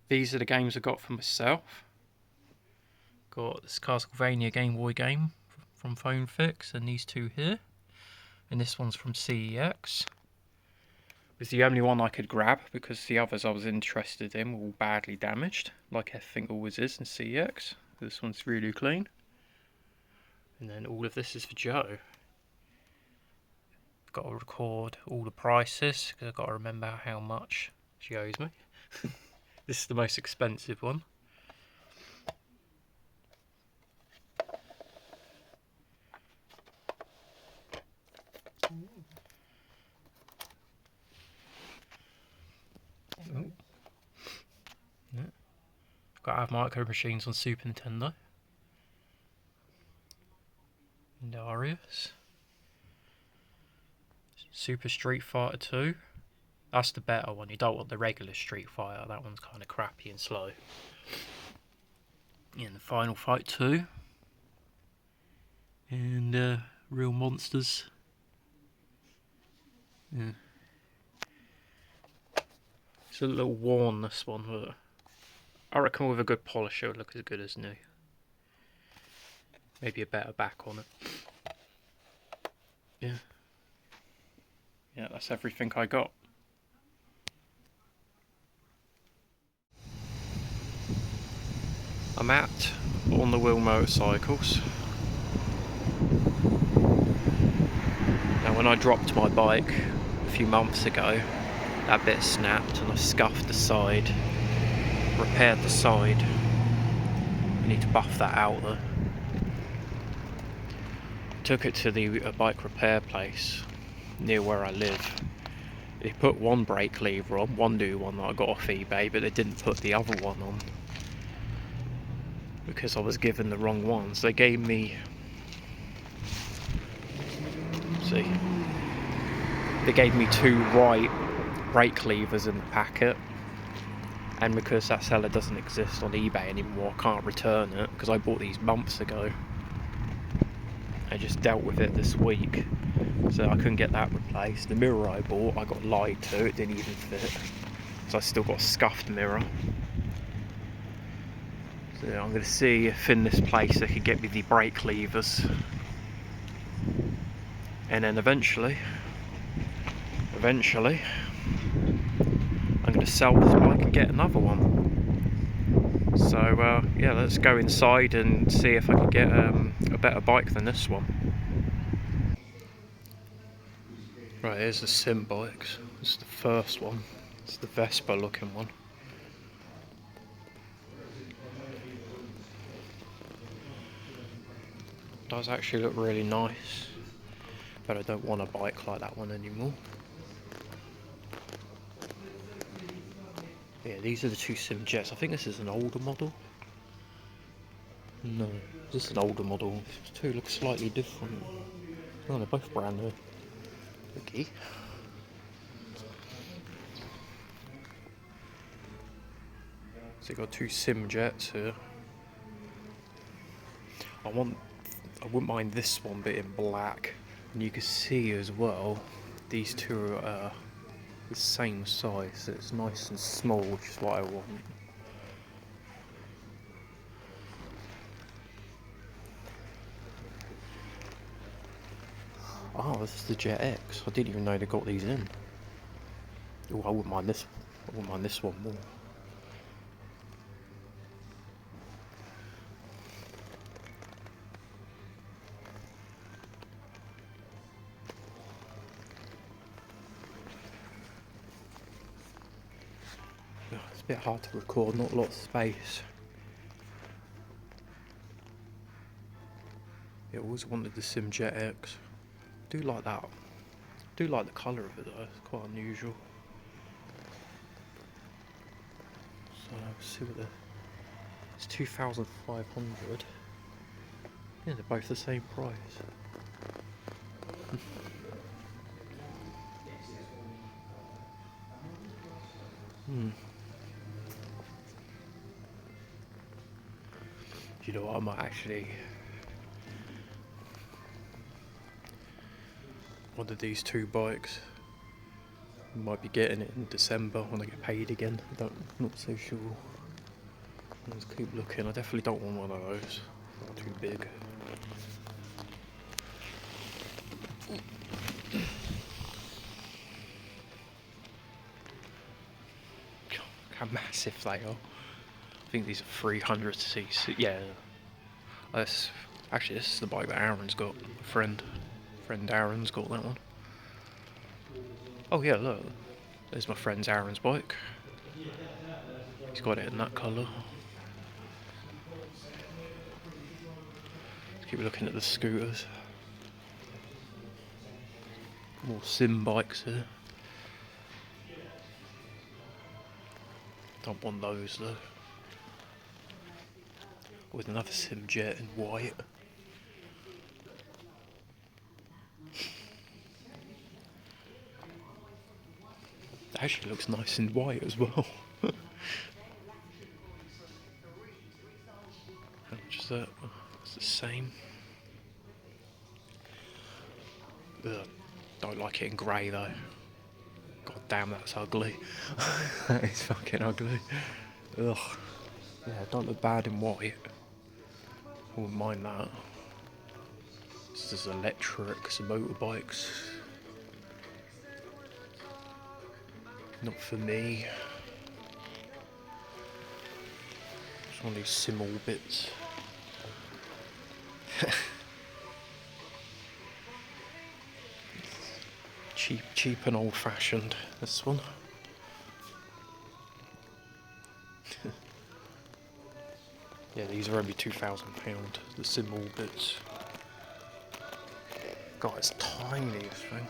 These are the games I got for myself. Got this Castlevania Game Boy game from Phone Fix, and these two here. And this one's from CEX. It was the only one I could grab because the others I was interested in were all badly damaged, like everything always is in CEX. This one's really clean. And then all of this is for Joe. Got to record all the prices because I've got to remember how much she owes me. This is the most expensive one. Oh. Yeah. Got to have micro machines on Super Nintendo. And Darius. Super Street Fighter 2. That's the better one. You don't want the regular Street Fighter. That one's kind of crappy and slow. And the Final Fight 2. And Real Monsters. Yeah. It's a little worn, this one, but I reckon with a good polish it would look as good as new. Maybe a better back on it. Yeah. Yeah, that's everything I got. I'm at On the Wheel Motorcycles. Now when I dropped my bike a few months ago, that bit snapped and I scuffed the side, repaired the side. I need to buff that out though. Took it to the bike repair place near where I live. They put one brake lever on, one new one that I got off eBay, but they didn't put the other one on because I was given the wrong ones. They gave me, they gave me two right brake levers in the packet, and because that seller doesn't exist on eBay anymore, I can't return it because I bought these months ago. I just dealt with it this week, so I couldn't get that replaced. The mirror I bought, I got lied to, it didn't even fit, so I still got a scuffed mirror. So I'm going to see if in this place they can get me the brake levers, and then eventually I'm going to sell this bike and get another one. So yeah, let's go inside and see if I can get a better bike than this one. Right, here's the sim bikes. This is the first one. It's the Vespa looking one. Does actually look really nice, but I don't want a bike like that one anymore. Yeah, these are the two sim jets. I think this is an older model. No, this is an older model. These two look slightly different. Oh, they're both brand new. Okay. So you've got two sim jets here. I wouldn't mind this one, but in black. And you can see as well, these two are the same size, so it's nice and small, which is what I want. Oh, this is the Jet X. I didn't even know they got these in. Oh, I wouldn't mind this. I wouldn't mind this one more. It's a bit hard to record, not a lot of space. I always wanted the Sim Jet X. Do like that. Do like the colour of it though, it's quite unusual. So let's see what it's 2,500. Yeah, they're both the same price. You know what, I might actually one of these two bikes. Might be getting it in December when I get paid again. Not so sure. Let's keep looking. I definitely don't want one of those. Too big. How massive they are. I think these are 300cc. Yeah. Actually, this is the bike that Aaron's got. Friend Aaron's got that one. Oh yeah, look. There's my friend's Aaron's bike. He's got it in that colour. Let's keep looking at the scooters. More sim bikes here. Don't want those though. With another sim jet in white. It actually looks nice in white as well. How much is that? It's the same. Ugh, don't like it in grey though. God damn, that's ugly. That is fucking ugly. Ugh. Yeah, don't look bad in white. I wouldn't mind that. This is electric, some motorbikes. Not for me. Just one of these sim orbits. cheap and old fashioned, this one. Yeah, these are only £2,000, the sim orbits. God, it's tiny, this thing.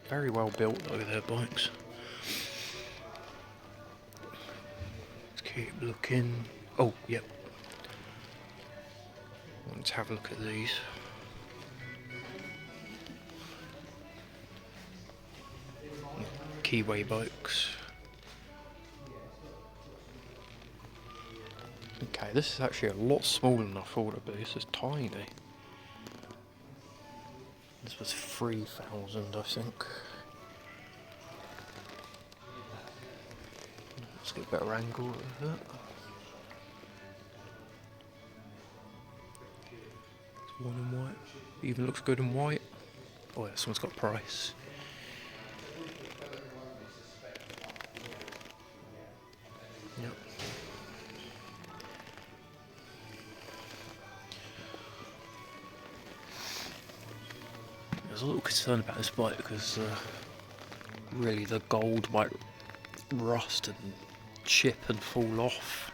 Very well built though, their bikes. Let's keep looking. Oh, yep. Let's have a look at these. Keyway bikes. Okay, this is actually a lot smaller than I thought it'd be. This is tiny. This was 3,000, I think. Let's get a better angle of that. It's one in white. Even looks good in white. Oh, yeah, this one's got price. Yep. I was a little concerned about this bike because really the gold might rust and chip and fall off.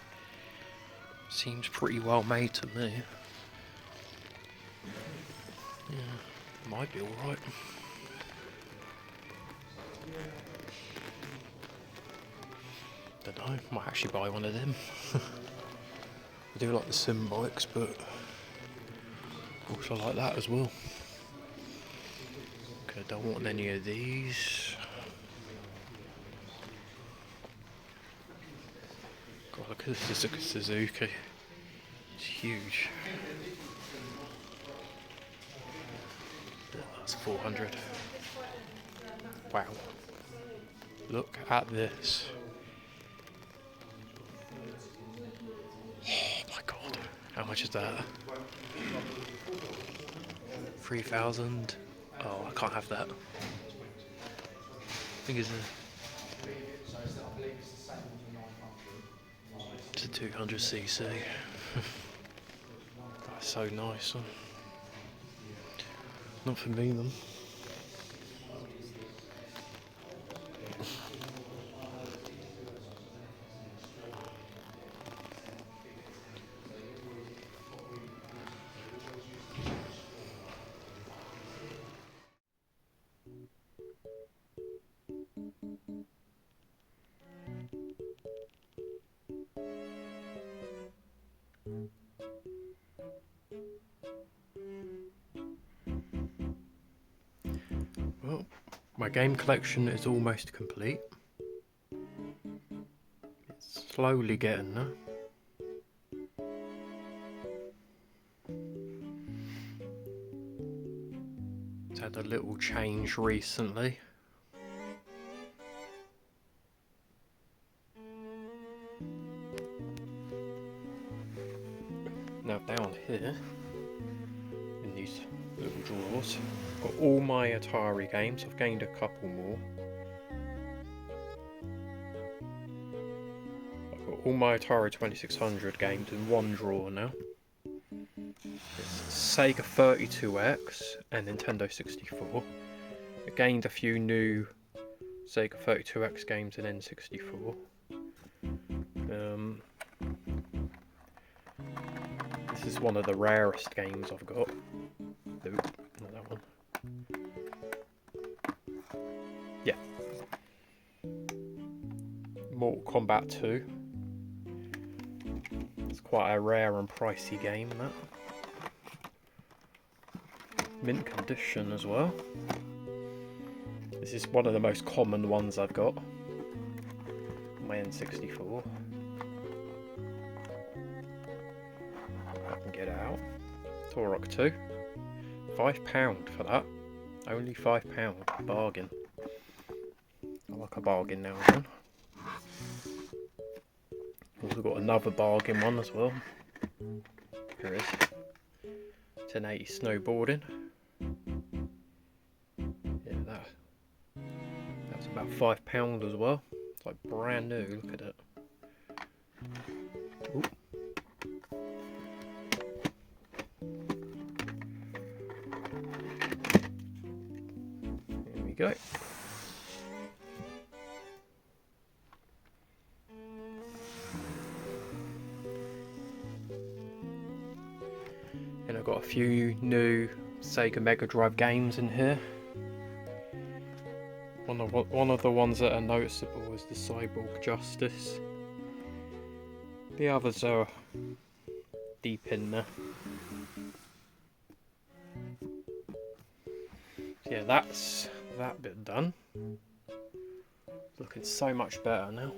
Seems pretty well made to me. Yeah, might be alright. Don't know, might actually buy one of them. I do like the sim bikes, but also like that as well. Okay, don't want any of these. God, look at this Suzuki. It's huge. That's 400. Wow. Look at this. Oh my god. How much is that? 3,000. Oh, I can't have that. I think it's a 200cc. That's so nice. Huh? Not for me then. Well, my game collection is almost complete. It's slowly getting there. It's had a little change recently. Now down here, in these little drawers, I've got all my Atari games. I've gained a couple more. I've got all my Atari 2600 games in one drawer now. It's Sega 32X and Nintendo 64. I gained a few new Sega 32X games in N64. This is one of the rarest games I've got. Nope, not that one. Yeah. Mortal Kombat 2. It's quite a rare and pricey game, that. Mint condition as well. This is one of the most common ones I've got. My N64. I can get it out. Turok 2. £5 for that. Only £5. Bargain. I like a bargain now and then. Also got another bargain one as well. Here it is. 1080 snowboarding. Yeah, that's about £5 as well. It's like brand new, look at it. Ooh. There we go. And I've got a few new Sega Mega Drive games in here. One of the ones that are noticeable is the Cyborg Justice. The others are deep in there. Yeah, that's that bit done. Looking so much better now.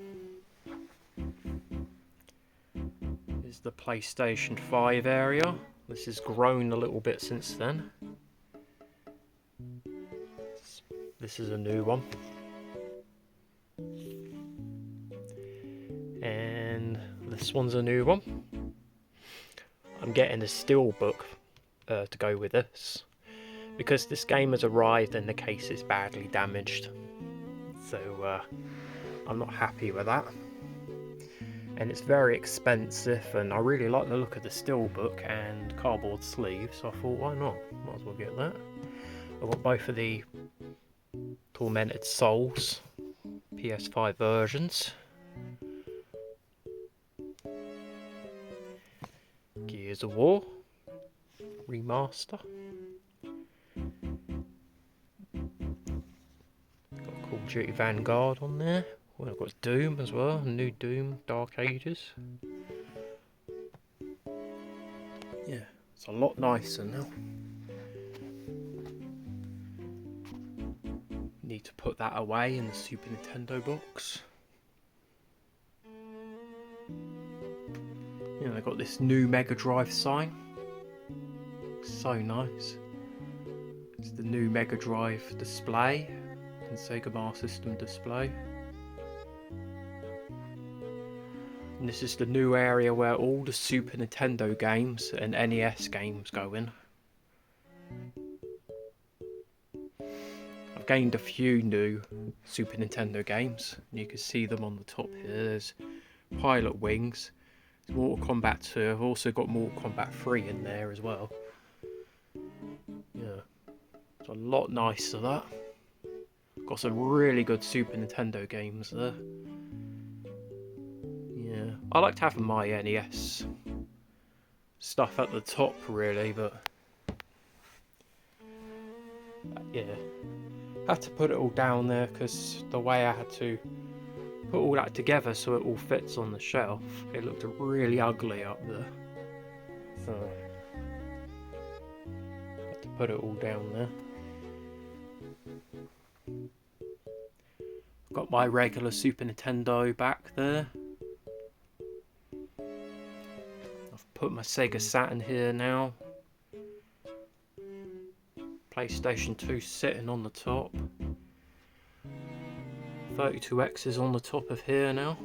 Here's the PlayStation 5 area. This has grown a little bit since then. This is a new one. And this one's a new one. I'm getting a steelbook to go with this, because this game has arrived and the case is badly damaged. So I'm not happy with that. And it's very expensive, and I really like the look of the steelbook and cardboard sleeve, so I thought, why not? Might as well get that. I've got both of the Tormented Souls PS5 versions. Gears of War remaster. Got Call of Duty Vanguard on there. Well, I've got Doom as well, new Doom, Dark Ages. Yeah, it's a lot nicer now. Need to put that away in the Super Nintendo box. Yeah, I got this new Mega Drive sign. So nice. It's the new Mega Drive display and Sega Master System display. And this is the new area where all the Super Nintendo games and NES games go in. I've gained a few new Super Nintendo games, and you can see them on the top here. There's Pilot Wings, there's Mortal Kombat 2, I've also got Mortal Kombat 3 in there as well. Yeah, it's a lot nicer that. Got some really good Super Nintendo games there. Yeah, I liked having my NES stuff at the top really, but yeah, had to put it all down there because the way I had to put all that together so it all fits on the shelf, it looked really ugly up there, so had to put it all down there. Got my regular Super Nintendo back there. I've put my Sega Saturn here now. PlayStation 2 sitting on the top. 32X is on the top of here now.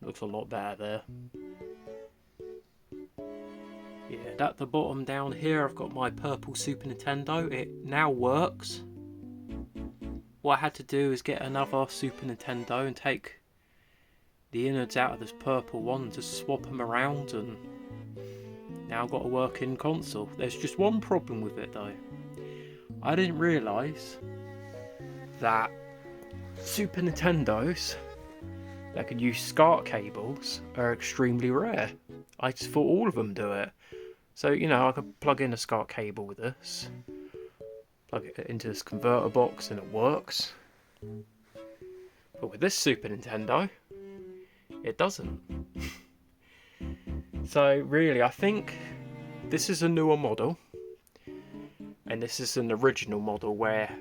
Looks a lot better there. Yeah, at the bottom down here I've got my purple Super Nintendo. It now works. What I had to do is get another Super Nintendo and take the innards out of this purple one and just swap them around, and now I've got a working console. There's just one problem with it though. I didn't realise that Super Nintendos that could use SCART cables are extremely rare. I just thought all of them do it. So, you know, I could plug in a SCART cable with this, plug it into this converter box and it works. But with this Super Nintendo, it doesn't. So really, I think this is a newer model, and this is an original model where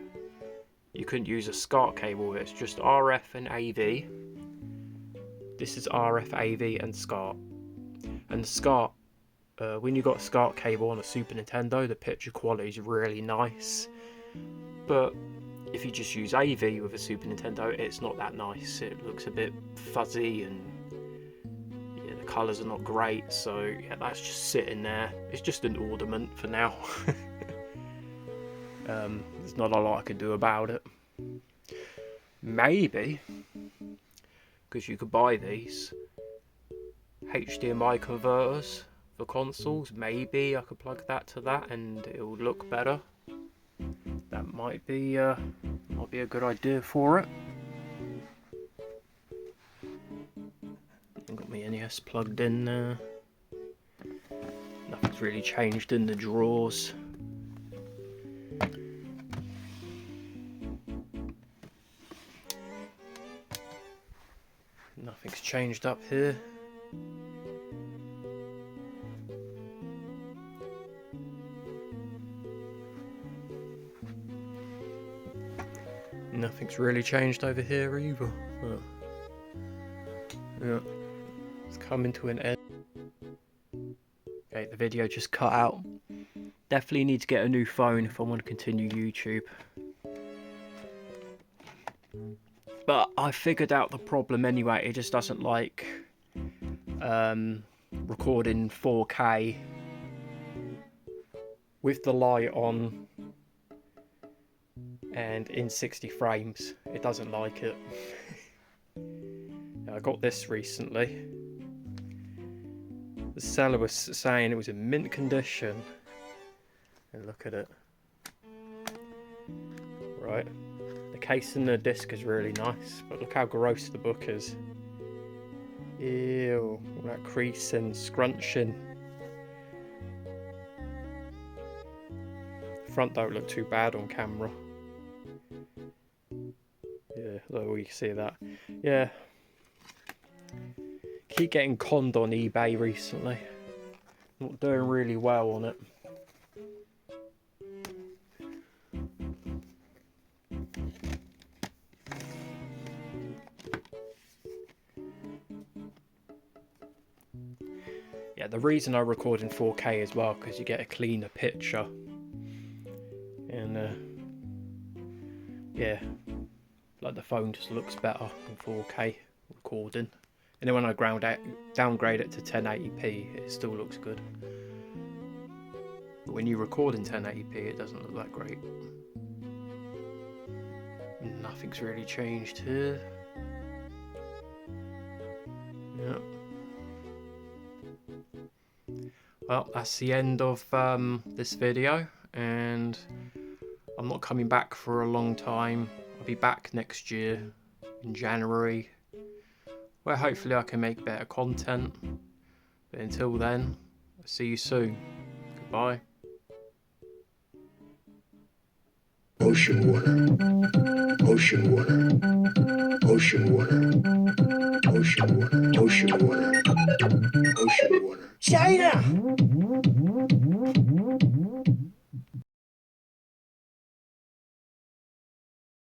you couldn't use a SCART cable. It's just RF and AV. This is RF, AV and SCART. And SCART, when you got a SCART cable on a Super Nintendo, the picture quality is really nice. But if you just use AV with a Super Nintendo, it's not that nice. It looks a bit fuzzy and yeah, the colours are not great. So yeah, that's just sitting there. It's just an ornament for now. There's not a lot I can do about it. Maybe, because you could buy these HDMI converters for consoles, maybe I could plug that to that and it will look better. That might be a good idea for it. I've got my NES plugged in there. Nothing's really changed in the drawers. Nothing's changed up here. Nothing's really changed over here either. Oh. Yeah, it's coming to an end. Okay, the video just cut out. Definitely need to get a new phone if I want to continue YouTube. But I figured out the problem anyway. It just doesn't like recording 4K with the light on and in 60 frames. It doesn't like it. I got this recently. The seller was saying it was in mint condition. And look at it. Right. The case and the disc is really nice, but look how gross the book is. Ew, all that creasing, scrunching. The front don't look too bad on camera. Yeah, look, you can see that. Yeah. Keep getting conned on eBay recently. Not doing really well on it. Yeah, the reason I record in 4K as well, because you get a cleaner picture. And yeah, like the phone just looks better in 4K recording. And then when I downgrade it to 1080p, it still looks good. But when you record in 1080p, it doesn't look that great. Nothing's really changed here. Yeah. Well, that's the end of this video, and I'm not coming back for a long time. I'll be back next year in January, where hopefully I can make better content. But until then, I'll see you soon. Goodbye. Ocean water, ocean water, ocean water, ocean water, ocean water, ocean water. China!